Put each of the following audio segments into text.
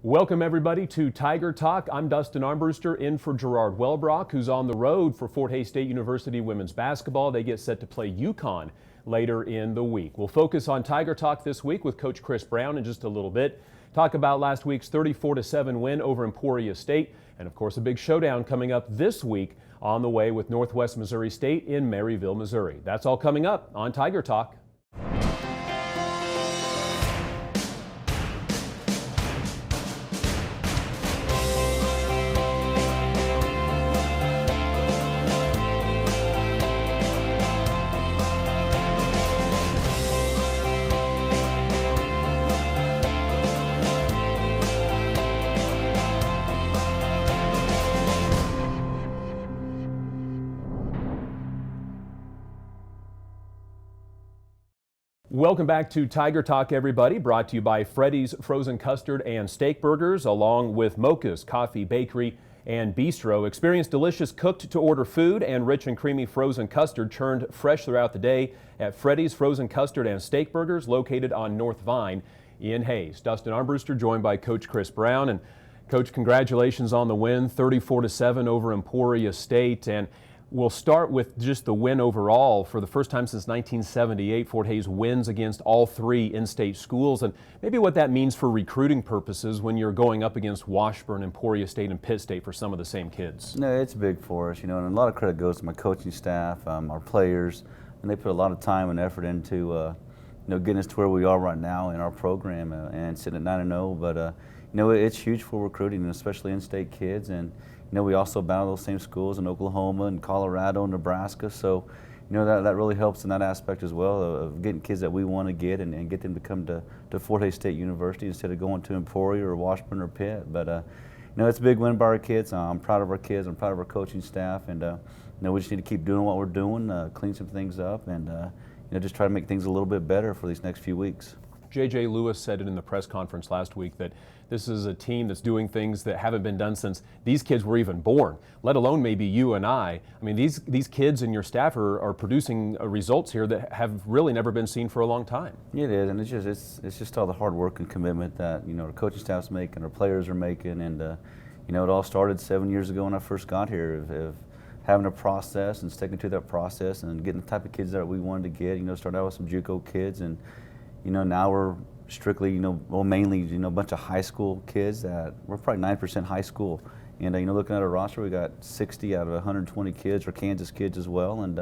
Welcome everybody to Tiger Talk. I'm Dustin Armbruster in for Gerard Wellbrock, who's on the road for Fort Hays State University women's basketball. They get set to play UConn later in the week. We'll focus on Tiger Talk this week with Coach Chris Brown in just a little bit. Talk about last week's 34-7 win over Emporia State, and of course a big showdown coming up this week on the way with Northwest Missouri State in Maryville, Missouri. That's all coming up on Tiger Talk. Welcome back to Tiger Talk, everybody, brought to you by Freddy's Frozen Custard and Steak Burgers, along with Mocha's Coffee, Bakery, and Bistro. Experience delicious cooked-to-order food and rich and creamy frozen custard churned fresh throughout the day at Freddy's Frozen Custard and Steak Burgers, located on North Vine in Hays. Dustin Armbruster joined by Coach Chris Brown. And Coach, congratulations on the win, 34-7 over Emporia State. And we'll start with just the win overall. For the first time since 1978, Fort Hays wins against all three in-state schools, and maybe what that means for recruiting purposes when you're going up against Washburn, Emporia State, and Pitt State for some of the same kids. No, it's big for us, and a lot of credit goes to my coaching staff, our players, and they put a lot of time and effort into getting us to where we are right now in our program and sitting at 9-0. But it's huge for recruiting, and especially in-state kids. And we also battle those same schools in Oklahoma and Colorado and Nebraska. So, that really helps in that aspect as well of getting kids that we want to get and get them to come to Fort Hays State University instead of going to Emporia or Washburn or Pitt. But, it's a big win by our kids. I'm proud of our kids. I'm proud of our coaching staff. And, we just need to keep doing what we're doing, clean some things up, and, just try to make things a little bit better for these next few weeks. J.J. Lewis said it in the press conference last week that this is a team that's doing things that haven't been done since these kids were even born, let alone maybe you and I. I mean, these kids and your staff are producing results here that have really never been seen for a long time. It is, and it's just all the hard work and commitment that our coaching staff's making, our players are making, and it all started 7 years ago when I first got here of having a process and sticking to that process and getting the type of kids that we wanted to get. Started out with some JUCO kids, and now we're strictly, mainly, a bunch of high school kids that we're probably 9% high school. And, looking at our roster, we got 60 out of 120 kids are Kansas kids as well. And,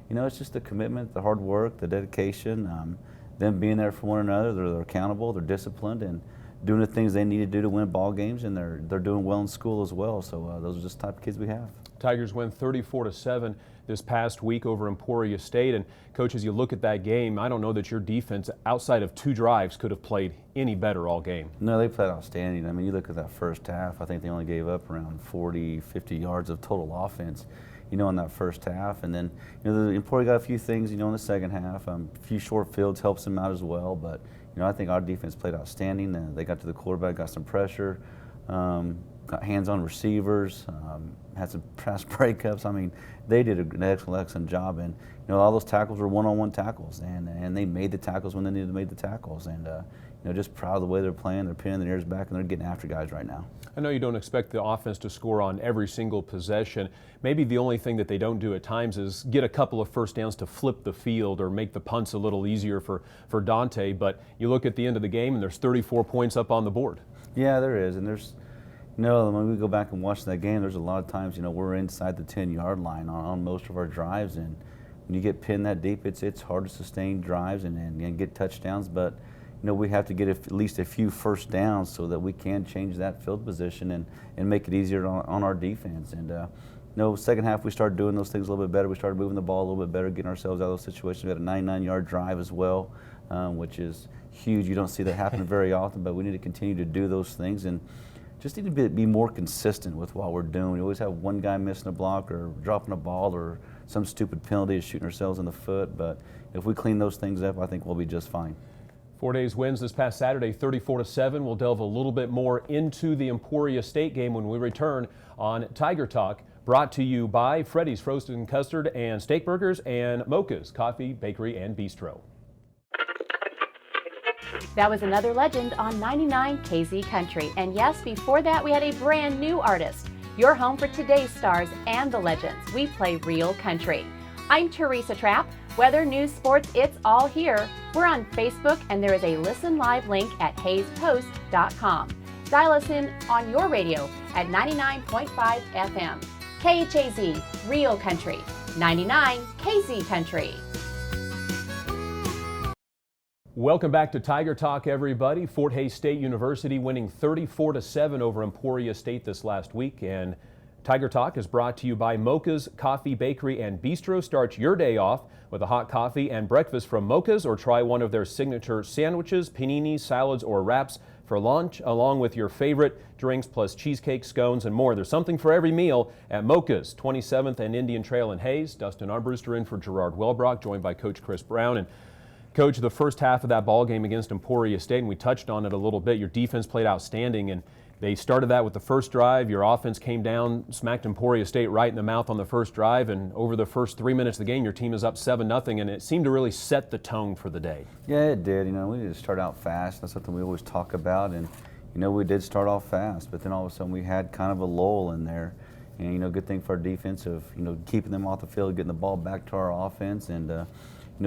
it's just the commitment, the hard work, the dedication, them being there for one another. They're accountable, they're disciplined, and doing the things they need to do to win ball games, and they're doing well in school as well. So those are just the type of kids we have. Tigers win 34-7 this past week over Emporia State. And Coach, as you look at that game, I don't know that your defense outside of 2 drives could have played any better all game. No, they played outstanding. I mean, you look at that first half, I think they only gave up around 40, 50 yards of total offense, in that first half. And then, Emporia got a few things, in the second half. A few short fields helps them out as well. But, I think our defense played outstanding. They got to the quarterback, got some pressure, got hands on receivers, had some pass breakups. I mean, they did an excellent job. And, all those tackles were one-on-one tackles. And they made the tackles when they needed to make the tackles. And, just proud of the way they're playing. They're pinning their ears back, and they're getting after guys right now. I know you don't expect the offense to score on every single possession. Maybe the only thing that they don't do at times is get a couple of first downs to flip the field or make the punts a little easier for Dante. But you look at the end of the game, and there's 34 points up on the board. Yeah, there is. And there's, when we go back and watch that game, there's a lot of times, we're inside the 10-yard line on most of our drives. And when you get pinned that deep, it's hard to sustain drives and get touchdowns. But, we have to get at least a few first downs so that we can change that field position and make it easier on our defense. And, second half we started doing those things a little bit better. We started moving the ball a little bit better, getting ourselves out of those situations. We had a 99-yard drive as well, which is huge. You don't see that happen very often, but we need to continue to do those things and just need to be more consistent with what we're doing. We always have one guy missing a block or dropping a ball or some stupid penalty is shooting ourselves in the foot. But if we clean those things up, I think we'll be just fine. Fort Hays wins this past Saturday 34-7. We'll delve a little bit more into the Emporia State game when we return on Tiger Talk, brought to you by Freddy's Frozen Custard and Steak Burgers and Mocha's Coffee, Bakery, and Bistro. That was another legend on 99 KZ Country. And yes, before that, we had a brand new artist. Your home for today's stars and the legends. We play real country. I'm Teresa Trapp. Weather, news, sports, it's all here. We're on Facebook, and there is a listen live link at hayespost.com. Dial us in on your radio at 99.5 FM. KHAZ, Real Country. 99 KZ Country. Welcome back to Tiger Talk, everybody. Fort Hays State University winning 34-7 over Emporia State this last week. And Tiger Talk is brought to you by Mocha's Coffee, Bakery, and Bistro. Start your day off with a hot coffee and breakfast from Mocha's, or try one of their signature sandwiches, paninis, salads, or wraps for lunch, along with your favorite drinks plus cheesecake, scones, and more. There's something for every meal at Mocha's, 27th and Indian Trail in Hays. Dustin Armbruster in for Gerard Welbrock, joined by Coach Chris Brown. And Coach, the first half of that ball game against Emporia State, and we touched on it a little bit, your defense played outstanding, and they started that with the first drive. Your offense came down, smacked Emporia State right in the mouth on the first drive, and over the first 3 minutes of the game, your team is up 7-0, and it seemed to really set the tone for the day. Yeah, it did. We needed to start out fast. That's something we always talk about, and we did start off fast, but then all of a sudden we had kind of a lull in there. And good thing for our defense of keeping them off the field, getting the ball back to our offense, and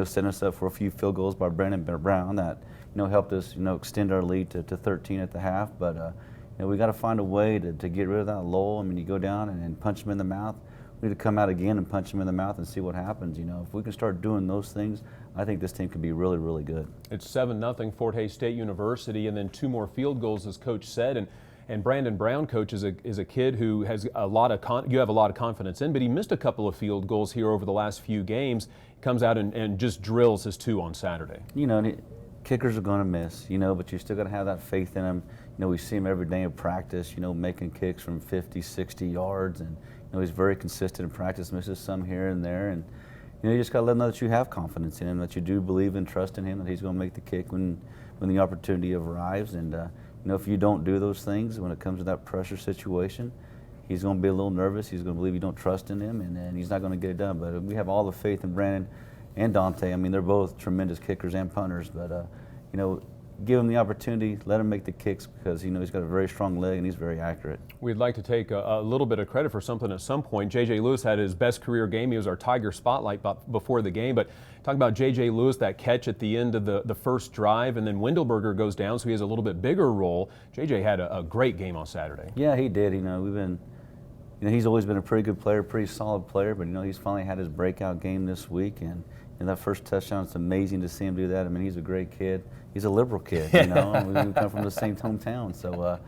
setting us up for a few field goals by Brandon Brown that helped us extend our lead to 13 at the half. But we got to find a way to get rid of that lull. You go down and punch them in the mouth. We need to come out again and punch them in the mouth and see what happens. If we can start doing those things, I think this team could be really, really good. It's 7-0 Fort Hays State University, and then 2 more field goals, as Coach said. And Brandon Brown, Coach, is a kid who has you have a lot of confidence in, but he missed a couple of field goals here over the last few games. Comes out and just drills his 2 on Saturday. Kickers are going to miss, but you still got to have that faith in them. We see him every day in practice, making kicks from 50, 60 yards, and he's very consistent in practice, misses some here and there, and you just got to let him know that you have confidence in him, that you do believe and trust in him, that he's going to make the kick when the opportunity arrives. And if you don't do those things when it comes to that pressure situation, he's going to be a little nervous. He's going to believe you don't trust in him, and he's not going to get it done. But we have all the faith in Brandon and Dante. They're both tremendous kickers and punters. But, give him the opportunity, let him make the kicks, because he's got a very strong leg and he's very accurate. We'd like to take a little bit of credit for something at some point. J.J. Lewis had his best career game. He was our Tiger Spotlight before the game. But talking about J.J. Lewis, that catch at the end of the first drive, and then Wendelberger goes down, so he has a little bit bigger role. J.J. had a great game on Saturday. Yeah, he did. He's always been a pretty good player, pretty solid player, but he's finally had his breakout game this week, and that first touchdown, it's amazing to see him do that. He's a great kid. He's a liberal kid, we come from the same hometown, so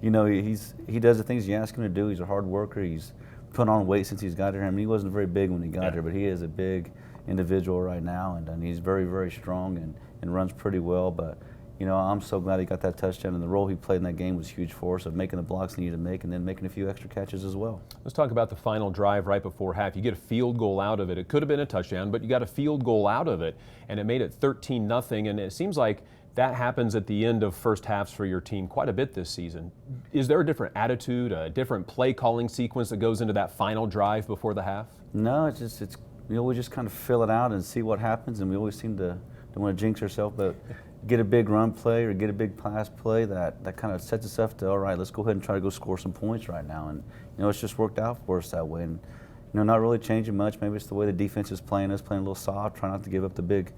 he does the things you ask him to do. He's a hard worker. He's put on weight since he's got here. He wasn't very big when he got here, but he is a big individual right now, and he's very, very strong and runs pretty well. But I'm so glad he got that touchdown, and the role he played in that game was huge for us, of making the blocks he needed to make and then making a few extra catches as well. Let's talk about the final drive right before half. You get a field goal out of it. It could have been a touchdown, but you got a field goal out of it, and it made it 13-0, and it seems like that happens at the end of first halves for your team quite a bit this season. Is there a different attitude, a different play calling sequence that goes into that final drive before the half? No, we just kind of fill it out and see what happens, and we always seem to don't want to jinx ourselves, but get a big run play or get a big pass play that kind of sets us up to, all right, let's go ahead and try to go score some points right now. And it's just worked out for us that way. And not really changing much. Maybe it's the way the defense is playing us, playing a little soft, trying not to give up the big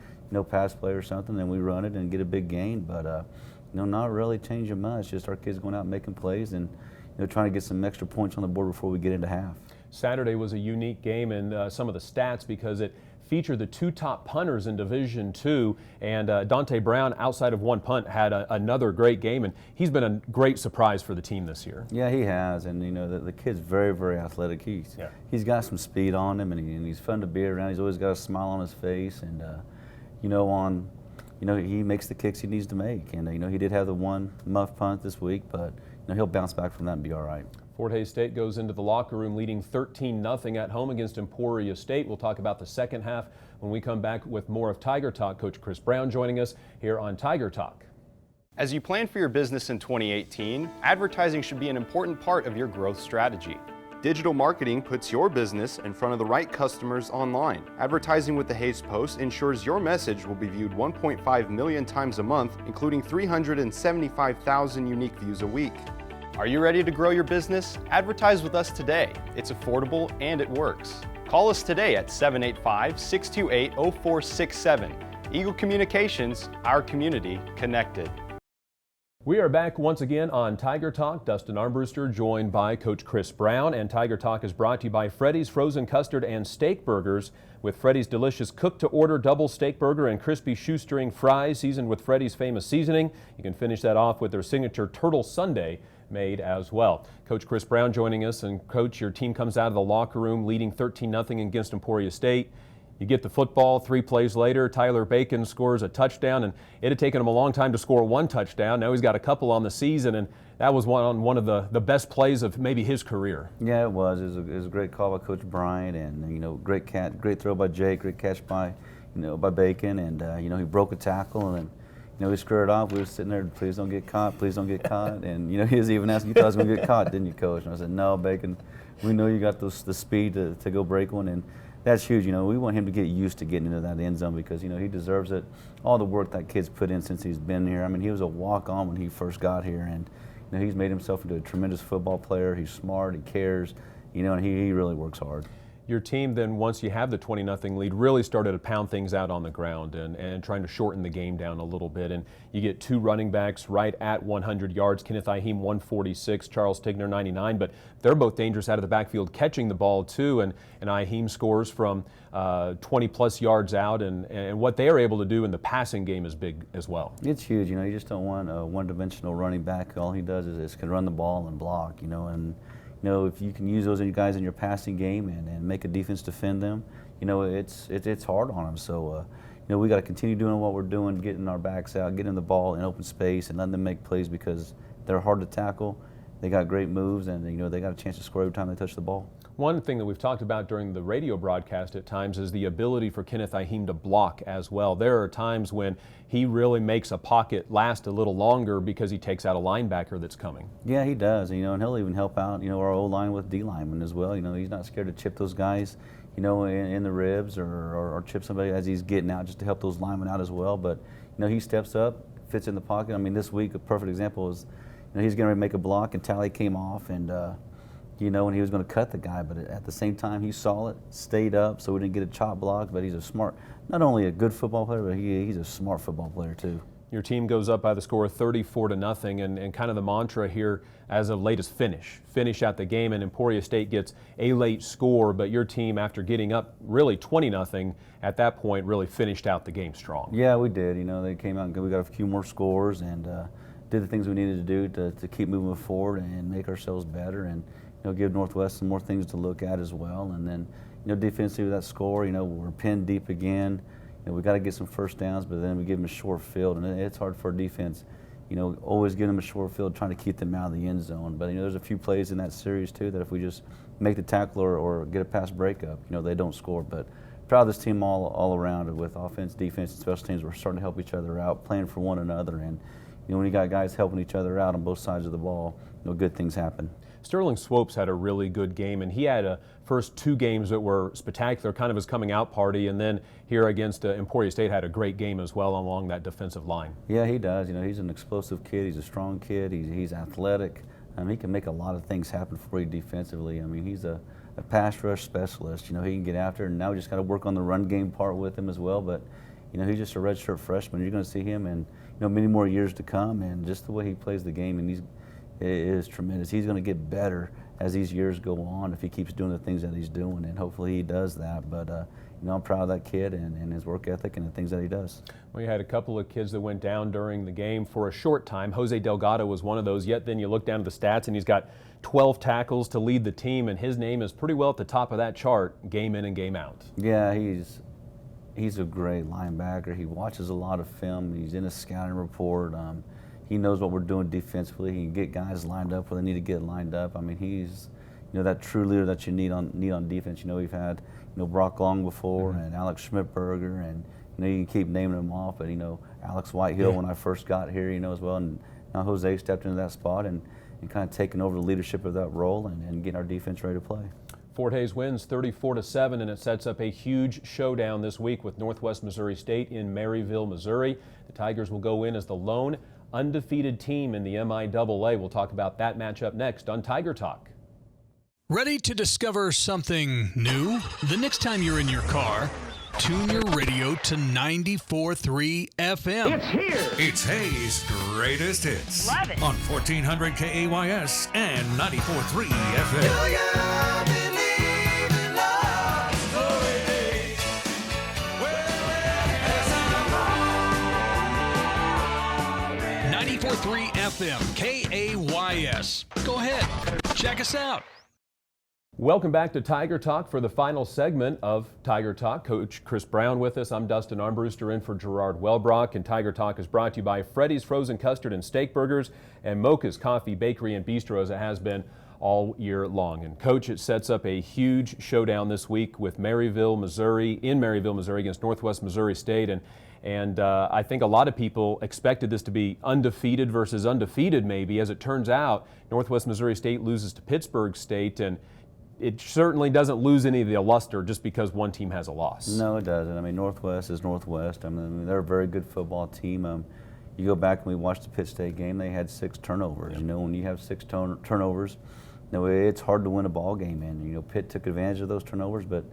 pass play or something. Then we run it and get a big gain. But not really changing much. Just our kids going out and making plays and trying to get some extra points on the board before we get into half. Saturday was a unique game in some of the stats because it featured the 2 top punters in Division II, and Dante Brown, outside of 1 punt, had another great game, and he's been a great surprise for the team this year. Yeah, he has, and the kid's very, very athletic. He's got some speed on him, and he's fun to be around. He's always got a smile on his face, and he makes the kicks he needs to make, and he did have the 1 muff punt this week, but he'll bounce back from that and be all right. Fort Hays State goes into the locker room leading 13-0 at home against Emporia State. We'll talk about the second half when we come back with more of Tiger Talk. Coach Chris Brown joining us here on Tiger Talk. As you plan for your business in 2018, advertising should be an important part of your growth strategy. Digital marketing puts your business in front of the right customers online. Advertising with the Hays Post ensures your message will be viewed 1.5 million times a month, including 375,000 unique views a week. Are you ready to grow your business? Advertise with us today. It's affordable and it works. Call us today at 785-628-0467. Eagle Communications, our community connected. We are back once again on Tiger Talk. Dustin Armbruster joined by Coach Chris Brown, and Tiger Talk is brought to you by Freddy's Frozen Custard and Steak Burgers. With Freddy's delicious cook-to-order double steak burger and crispy shoestring fries seasoned with Freddy's famous seasoning. You can finish that off with their signature turtle sundae made as well. Coach Chris Brown joining us, and Coach, your team comes out of the locker room leading 13-0 against Emporia State. You get the football, 3 plays later, Tyler Bacon scores a touchdown, and it had taken him a long time to score 1 touchdown. Now he's got a couple on the season, and that was one of the best plays of maybe his career. Yeah, it was. It was a great call by Coach Bryant, and great throw by Jake, great catch by by Bacon, and he broke a tackle, and he screwed it off. We were sitting there, please don't get caught, please don't get caught, and he was even asking, you thought I was going to get caught, didn't you, Coach? And I said, no, Bacon, we know you got the speed to go break one, and that's huge. We want him to get used to getting into that end zone because he deserves it. All the work that kid's put in since he's been here. I mean, he was a walk-on when he first got here, and he's made himself into a tremendous football player. He's smart, he cares, and he really works hard. Your team then, once you have the 20-0 lead, really started to pound things out on the ground and trying to shorten the game down a little bit. And you get 2 running backs right at 100 yards. Kenneth Iheme 146, Charles Tigner 99. But they're both dangerous out of the backfield catching the ball too. And Iheme scores from 20-plus yards out. And what they are able to do in the passing game is big as well. It's huge. You just don't want a one-dimensional running back. All he does is can run the ball and block. And if you can use those guys in your passing game and make a defense defend them, it's hard on them. So, we got to continue doing what we're doing, getting our backs out, getting the ball in open space, and letting them make plays because they're hard to tackle. They got great moves, and they got a chance to score every time they touch the ball. One thing that we've talked about during the radio broadcast at times is the ability for Kenneth Iheme to block as well. There are times when he really makes a pocket last a little longer because he takes out a linebacker that's coming. Yeah, he does. And he'll even help out, our O-line with D linemen as well. He's not scared to chip those guys, in the ribs or chip somebody as he's getting out just to help those linemen out as well. But, he steps up, fits in the pocket. I mean, this week a perfect example is, he's going to make a block and Tally came off and, and he was going to cut the guy, but at the same time he saw it, stayed up, so we didn't get a chop block. But he's not only a good football player, but he's a smart football player too. Your team goes up by the score of 34-0, and kind of the mantra here as of late is finish out the game. And Emporia State gets a late score, but your team, after getting up really 20-0 at that point, really finished out the game strong. Yeah, we did. They came out and we got a few more scores and did the things we needed to do to keep moving forward and make ourselves better and give Northwest some more things to look at as well. And then defensively with that score, we're pinned deep again. We got to get some first downs, but then we give them a short field, and it's hard for our defense. Always give them a short field, trying to keep them out of the end zone. But there's a few plays in that series too that if we just make the tackle or get a pass breakup, they don't score. But proud of this team all around with offense, defense, and special teams. We're starting to help each other out, playing for one another, and when you got guys helping each other out on both sides of the ball, good things happen. Sterling Swopes had a really good game, and he had a first 2 games that were spectacular, kind of his coming out party, and then here against Emporia State had a great game as well along that defensive line. Yeah, he does. He's an explosive kid. He's a strong kid. He's athletic. He can make a lot of things happen for you defensively. He's a pass rush specialist. He can get after it, and now we just got to work on the run game part with him as well. But he's just a redshirt freshman. You're going to see him in many more years to come, and just the way he plays the game, and it is tremendous. He's going to get better as these years go on if he keeps doing the things that he's doing, and hopefully he does that. But I'm proud of that kid and his work ethic and the things that he does. Well, you had a couple of kids that went down during the game for a short time. Jose Delgado was one of those, yet then you look down at the stats and he's got 12 tackles to lead the team, and his name is pretty well at the top of that chart, game in and game out. Yeah, he's a great linebacker. He watches a lot of film. He's in a scouting report. He knows what we're doing defensively. He can get guys lined up where they need to get lined up. He's that true leader that you need on defense. We've had Brock Long before and Alex Schmidtberger, and you can keep naming them off. But Alex Whitehill when I first got here, as well. And now Jose stepped into that spot, and kind of taking over the leadership of that role and getting our defense ready to play. Fort Hays wins 34-7, and it sets up a huge showdown this week with Northwest Missouri State in Maryville, Missouri. The Tigers will go in as the lone undefeated team in the MIAA. We'll talk about that matchup next on Tiger Talk. Ready to discover something new? The next time you're in your car, tune your radio to 94.3 FM. It's here. It's Hayes' greatest hits. Love it. On 1400 KAYS and 94.3 FM. 94.3 FM, KAYS. Go ahead, check us out. Welcome back to Tiger Talk for the final segment of Tiger Talk. Coach Chris Brown with us. I'm Dustin Armbruster in for Gerard Wellbrock, and Tiger Talk is brought to you by Freddy's Frozen Custard and Steak Burgers and Mocha's Coffee, Bakery, and Bistro, as it has been all year long. And Coach, it sets up a huge showdown this week with Maryville, Missouri, in Maryville, Missouri against Northwest Missouri State. And I think a lot of people expected this to be undefeated versus undefeated maybe. As it turns out, Northwest Missouri State loses to Pittsburgh State, and it certainly doesn't lose any of the luster just because one team has a loss. No, it doesn't. I mean, Northwest is Northwest. I mean, they're a very good football team. You go back and we watched the Pitt State game, they had 6 turnovers. You know, when you have 6 turnovers, you know, it's hard to win a ball game. And, you know, Pitt took advantage of those turnovers, but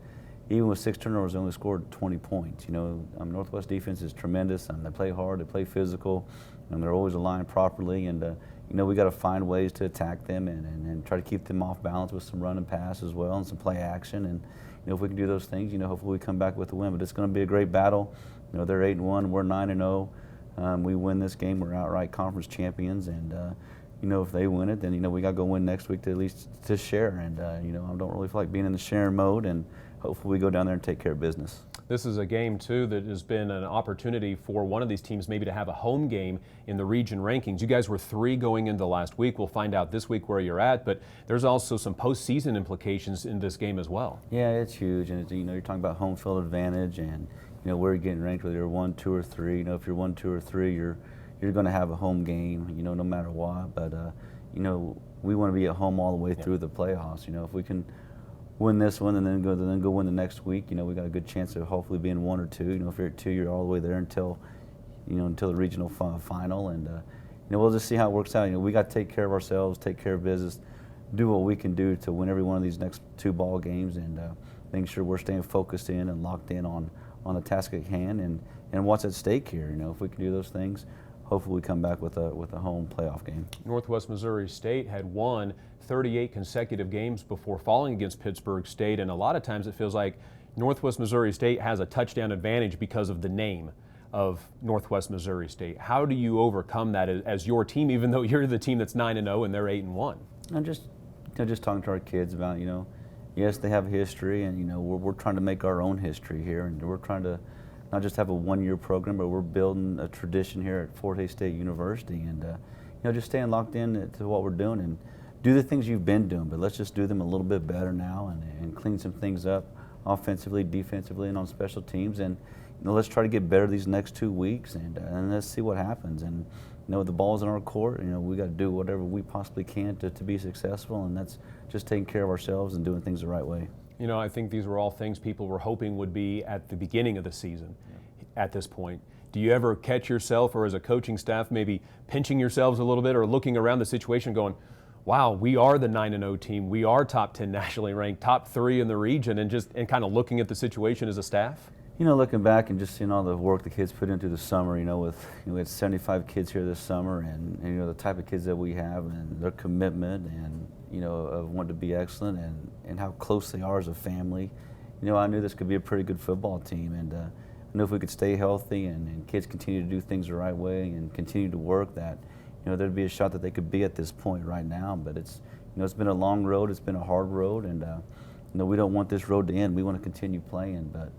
even with 6 turnovers, they only scored 20 points. You know, Northwest defense is tremendous. They play hard, they play physical, and they're always aligned properly. And you know, we got to find ways to attack them and try to keep them off balance with some run and pass as well and some play action. And you know, if we can do those things, you know, hopefully we come back with a win. But it's going to be a great battle. You know, they're 8-1, we're 9-0. We win this game, we're outright conference champions. And you know, if they win it, then you know we got to go win next week to at least to share. And you know, I don't really feel like being in the sharing mode. And hopefully we go down there and take care of business. This is a game, too, that has been an opportunity for one of these teams maybe to have a home game in the region rankings. You guys were 3 going into last week. We'll find out this week where you're at, but there's also some postseason implications in this game as well. Yeah, it's huge, and you know, you're talking about home field advantage and you know where you're getting ranked, whether you're 1, 2, or 3. You know, if you're 1, 2, or 3, you're going to have a home game. You know, no matter what. But you know, we want to be at home all the way through the playoffs. You know, if we can win this one and then go win the next week, you know, we got a good chance of hopefully being 1 or 2. You know, if you're at 2, you're all the way there until the regional final, and you know, we'll just see how it works out. You know, we got to take care of ourselves, take care of business, do what we can do to win every one of these next 2 ball games, and making sure we're staying focused in and locked in on the task at hand and what's at stake here. You know, if we can do those things, hopefully we come back with a home playoff game. Northwest Missouri State had won 38 consecutive games before falling against Pittsburgh State, and a lot of times it feels like Northwest Missouri State has a touchdown advantage because of the name of Northwest Missouri State. How do you overcome that as your team, even though you're the team that's 9-0 and they're 8-1? I'm just talking to our kids about, you know, yes, they have history, and you know, we're trying to make our own history here, and we're trying to not just have a 1-year program, but we're building a tradition here at Fort Hays State University, and you know, just staying locked in to what we're doing and do the things you've been doing, but let's just do them a little bit better now and clean some things up offensively, defensively, and on special teams. And you know, let's try to get better these next 2 weeks, and let's see what happens. And you know, the ball's in our court. You know, we got to do whatever we possibly can to be successful, and that's just taking care of ourselves and doing things the right way. You know, I think these were all things people were hoping would be at the beginning of the season. At this point, do you ever catch yourself, or as a coaching staff, maybe pinching yourselves a little bit, or looking around the situation going, wow, we are the 9-0 team, we are top 10 nationally ranked, top 3 in the region, and kind of looking at the situation as a staff? You know, looking back and just seeing all the work the kids put into the summer, you know, we had 75 kids here this summer, and you know, the type of kids that we have and their commitment and, you know, of wanting to be excellent and how close they are as a family. You know, I knew this could be a pretty good football team, and I knew if we could stay healthy and kids continue to do things the right way and continue to work, that, you know, there'd be a shot that they could be at this point right now. But it's, you know, it's been a long road, it's been a hard road, and you know, we don't want this road to end. We want to continue playing, but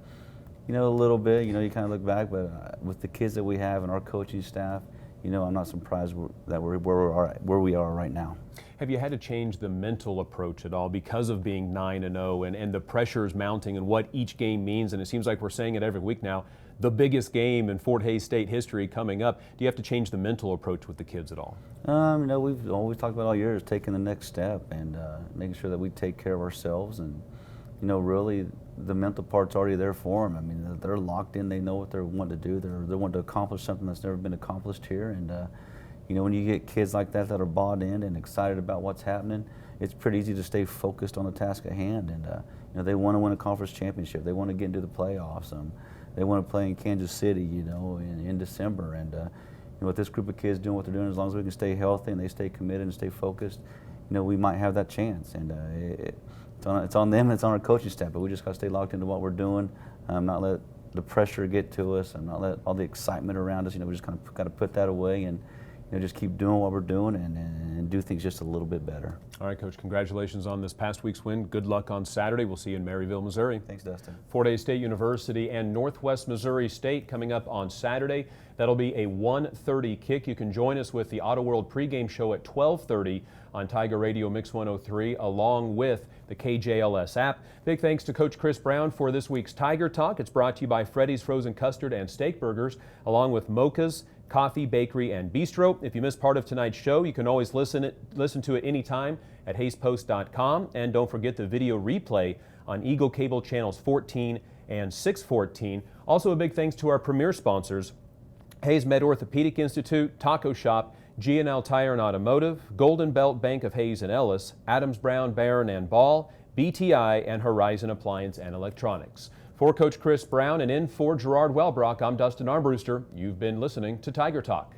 you know, a little bit, you know, you kind of look back, but with the kids that we have and our coaching staff, you know, I'm not surprised that we're where we are right now. Have you had to change the mental approach at all because of being 9-0 and the pressure is mounting and what each game means? And it seems like we're saying it every week now, the biggest game in Fort Hays State history coming up. Do you have to change the mental approach with the kids at all? We've always talked about all year is taking the next step and making sure that we take care of ourselves. And, really the mental part's already there for them. I mean, they're locked in. They know what they want to do. They want to accomplish something that's never been accomplished here. And, when you get kids like that that are bought in and excited about what's happening, it's pretty easy to stay focused on the task at hand. And, they want to win a conference championship. They want to get into the playoffs. They want to play in Kansas City, in December. And, with this group of kids doing what they're doing, as long as we can stay healthy and they stay committed and stay focused, we might have that chance. And it's on them and it's on our coaching staff, but we just got to stay locked into what we're doing, not let the pressure get to us, and not let all the excitement around us. We just kind of got to put that away and just keep doing what we're doing and do things just a little bit better. All right, Coach, congratulations on this past week's win. Good luck on Saturday. We'll see you in Maryville, Missouri. Thanks, Dustin. Fort Hays State University and Northwest Missouri State coming up on Saturday. That'll be a 1:30 kick. You can join us with the Auto World pregame show at 12:30 on Tiger Radio Mix 103, along with the KJLS app. Big thanks to Coach Chris Brown for this week's Tiger Talk. It's brought to you by Freddy's Frozen Custard and Steak Burgers, along with Mocha's Coffee, Bakery, and Bistro. If you missed part of tonight's show, you can always listen to it anytime at HaysPost.com. And don't forget the video replay on Eagle Cable Channels 14 and 614. Also, a big thanks to our premier sponsors, Hays Med Orthopedic Institute, Taco Shop, G&L Tire and Automotive, Golden Belt Bank of Hays and Ellis, Adams Brown, Barron and Ball, BTI, and Horizon Appliance and Electronics. For Coach Chris Brown and in for Gerard Wellbrock, I'm Dustin Armbruster. You've been listening to Tiger Talk.